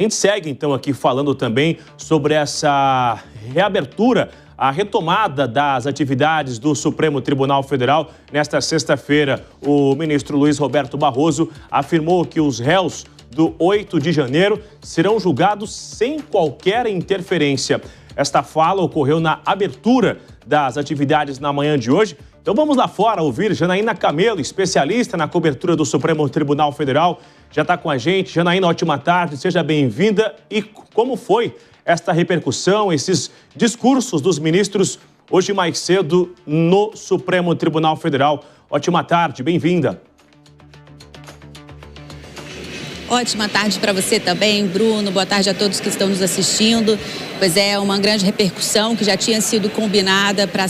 A gente segue, então, aqui falando também sobre essa reabertura, a retomada das atividades do Supremo Tribunal Federal. Nesta sexta-feira, o ministro Luiz Roberto Barroso afirmou que os réus do 8 de janeiro serão julgados sem qualquer interferência. Esta fala ocorreu na abertura das atividades na manhã de hoje. Então vamos lá fora ouvir Janaína Camelo, especialista na cobertura do Supremo Tribunal Federal. Já está com a gente. Janaína, ótima tarde, seja bem-vinda. E como foi esta repercussão, esses discursos dos ministros hoje mais cedo no Supremo Tribunal Federal? Ótima tarde, bem-vinda. Ótima tarde para você também, Bruno. Boa tarde a todos que estão nos assistindo. Pois é, uma grande repercussão que já tinha sido combinada para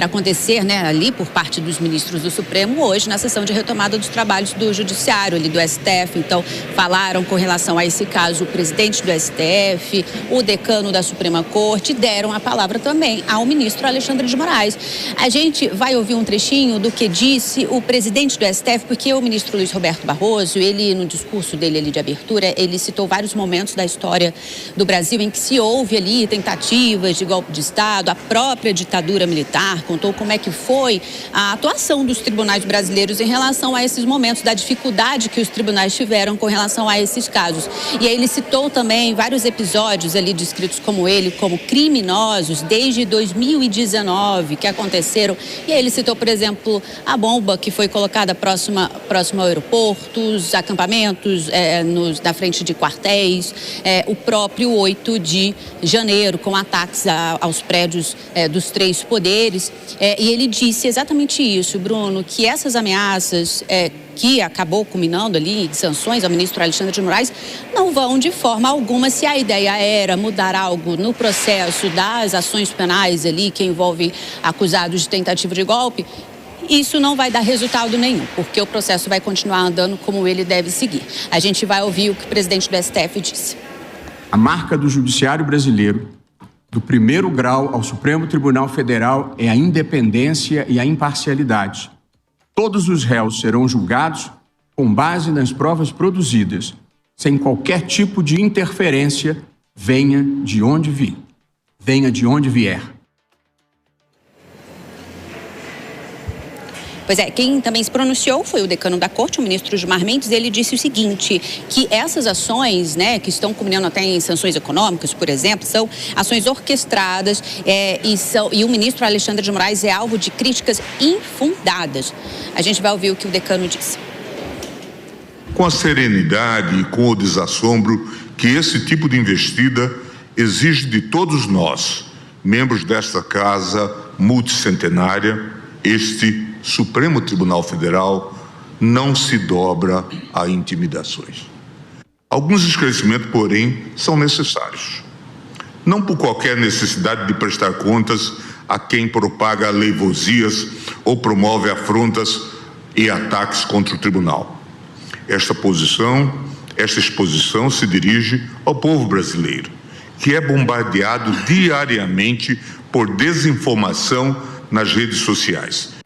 acontecer, né, ali por parte dos ministros do Supremo hoje na sessão de retomada dos trabalhos do Judiciário, ali do STF. Então, falaram com relação a esse caso o presidente do STF, o decano da Suprema Corte, deram a palavra também ao ministro Alexandre de Moraes. A gente vai ouvir um trechinho do que disse o presidente do STF, porque o ministro Luiz Roberto Barroso, ele no discurso dele ali de abertura, ele citou vários momentos da história do Brasil em que se houve ali tentativas de golpe de Estado, a própria ditadura militar, contou como é que foi a atuação dos tribunais brasileiros em relação a esses momentos, da dificuldade que os tribunais tiveram com relação a esses casos. E aí ele citou também vários episódios ali descritos como criminosos desde 2019 que aconteceram. E aí ele citou, por exemplo, a bomba que foi colocada próximo ao aeroporto, os acampamentos na frente de quartéis, o próprio 8 de janeiro, com ataques aos prédios dos três poderes. E ele disse exatamente isso, Bruno, que essas ameaças que acabou culminando ali em sanções ao ministro Alexandre de Moraes não vão de forma alguma, se a ideia era mudar algo no processo das ações penais ali que envolvem acusados de tentativa de golpe, isso não vai dar resultado nenhum, porque o processo vai continuar andando como ele deve seguir. A gente vai ouvir o que o presidente do STF disse. A marca do Judiciário brasileiro, do primeiro grau ao Supremo Tribunal Federal, é a independência e a imparcialidade. Todos os réus serão julgados com base nas provas produzidas, sem qualquer tipo de interferência, venha de onde vier. Pois é, quem também se pronunciou foi o decano da Corte, o ministro Gilmar Mendes. Ele disse o seguinte, que essas ações, né, que estão culminando até em sanções econômicas, por exemplo, são ações orquestradas e o ministro Alexandre de Moraes é alvo de críticas infundadas. A gente vai ouvir o que o decano disse. Com a serenidade e com o desassombro que esse tipo de investida exige de todos nós, membros desta casa multicentenária, este Supremo Tribunal Federal não se dobra a intimidações. Alguns esclarecimentos, porém, são necessários. Não por qualquer necessidade de prestar contas a quem propaga aleivosias ou promove afrontas e ataques contra o tribunal. Esta exposição se dirige ao povo brasileiro, que é bombardeado diariamente por desinformação nas redes sociais.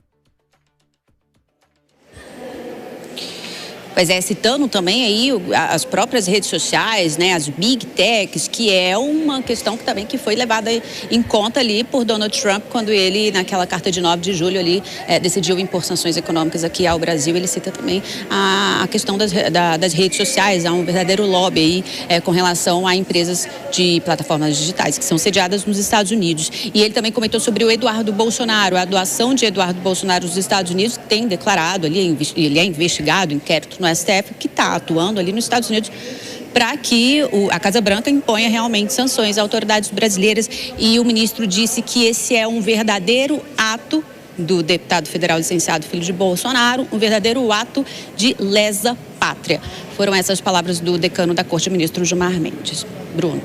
Pois é, citando também aí as próprias redes sociais, né, as big techs, que é uma questão que também foi levada em conta ali por Donald Trump, quando ele, naquela carta de 9 de julho ali, decidiu impor sanções econômicas aqui ao Brasil. Ele cita também a questão das redes sociais, há um verdadeiro lobby aí com relação a empresas de plataformas digitais que são sediadas nos Estados Unidos. E ele também comentou sobre o Eduardo Bolsonaro, a doação de Eduardo Bolsonaro aos Estados Unidos, que tem declarado ali, ele é investigado, inquérito no STF, que está atuando ali nos Estados Unidos para que a Casa Branca imponha realmente sanções às autoridades brasileiras. E o ministro disse que esse é um verdadeiro ato do deputado federal licenciado filho de Bolsonaro, um verdadeiro ato de lesa pátria. Foram essas palavras do decano da Corte, ministro Gilmar Mendes. Bruno.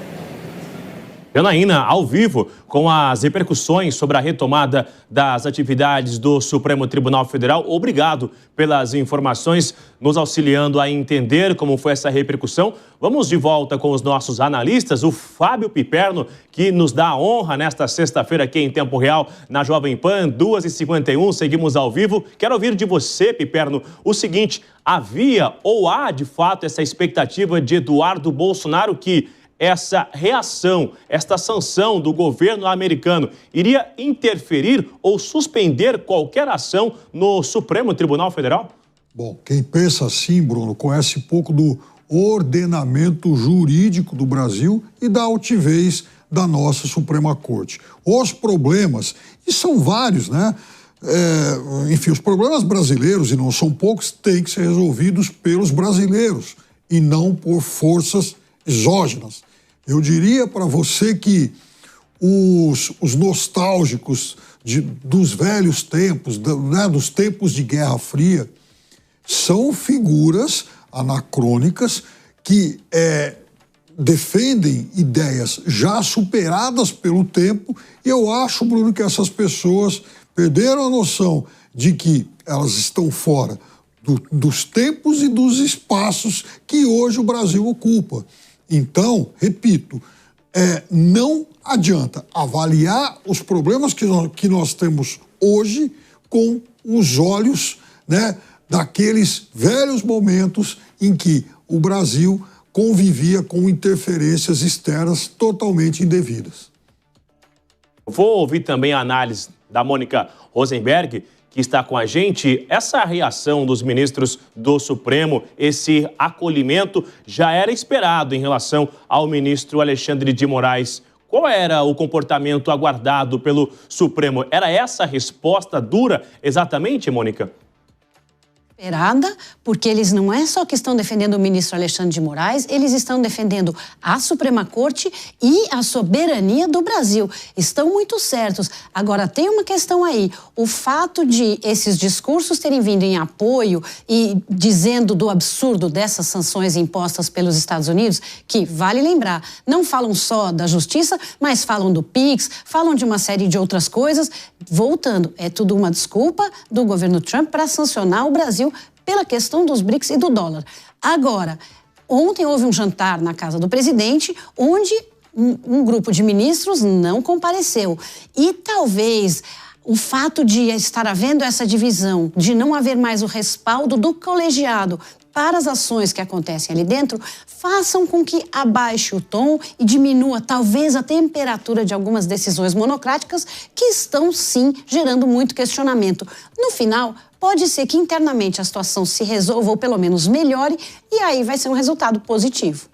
Janaína, ao vivo, com as repercussões sobre a retomada das atividades do Supremo Tribunal Federal. Obrigado pelas informações, nos auxiliando a entender como foi essa repercussão. Vamos de volta com os nossos analistas, o Fábio Piperno, que nos dá a honra nesta sexta-feira aqui em Tempo Real, na Jovem Pan, 2h51, seguimos ao vivo. Quero ouvir de você, Piperno, o seguinte: havia ou há, de fato, essa expectativa de Eduardo Bolsonaro que essa reação, esta sanção do governo americano iria interferir ou suspender qualquer ação no Supremo Tribunal Federal? Bom, quem pensa assim, Bruno, conhece pouco do ordenamento jurídico do Brasil e da altivez da nossa Suprema Corte. Os problemas, e são vários, né? Enfim, os problemas brasileiros, e não são poucos, têm que ser resolvidos pelos brasileiros e não por forças exógenas. Eu diria para você que os nostálgicos dos velhos tempos, dos tempos de Guerra Fria, são figuras anacrônicas que defendem ideias já superadas pelo tempo, e eu acho, Bruno, que essas pessoas perderam a noção de que elas estão fora dos tempos e dos espaços que hoje o Brasil ocupa. Então, repito, não adianta avaliar os problemas que nós temos hoje com os olhos, né, daqueles velhos momentos em que o Brasil convivia com interferências externas totalmente indevidas. Vou ouvir também a análise da Mônica Rosenberg, que está com a gente. Essa reação dos ministros do Supremo, esse acolhimento, já era esperado em relação ao ministro Alexandre de Moraes. Qual era o comportamento aguardado pelo Supremo? Era essa a resposta dura exatamente, Mônica? Esperada, porque eles não é só que estão defendendo o ministro Alexandre de Moraes, eles estão defendendo a Suprema Corte e a soberania do Brasil. Estão muito certos. Agora, tem uma questão aí. O fato de esses discursos terem vindo em apoio e dizendo do absurdo dessas sanções impostas pelos Estados Unidos, que, vale lembrar, não falam só da justiça, mas falam do PIX, falam de uma série de outras coisas. Voltando, é tudo uma desculpa do governo Trump para sancionar o Brasil pela questão dos BRICS e do dólar. Agora, ontem houve um jantar na casa do presidente, onde um grupo de ministros não compareceu. E talvez o fato de estar havendo essa divisão, de não haver mais o respaldo do colegiado para as ações que acontecem ali dentro, façam com que abaixe o tom e diminua talvez a temperatura de algumas decisões monocráticas que estão, sim, gerando muito questionamento. No final, pode ser que internamente a situação se resolva ou pelo menos melhore, e aí vai ser um resultado positivo.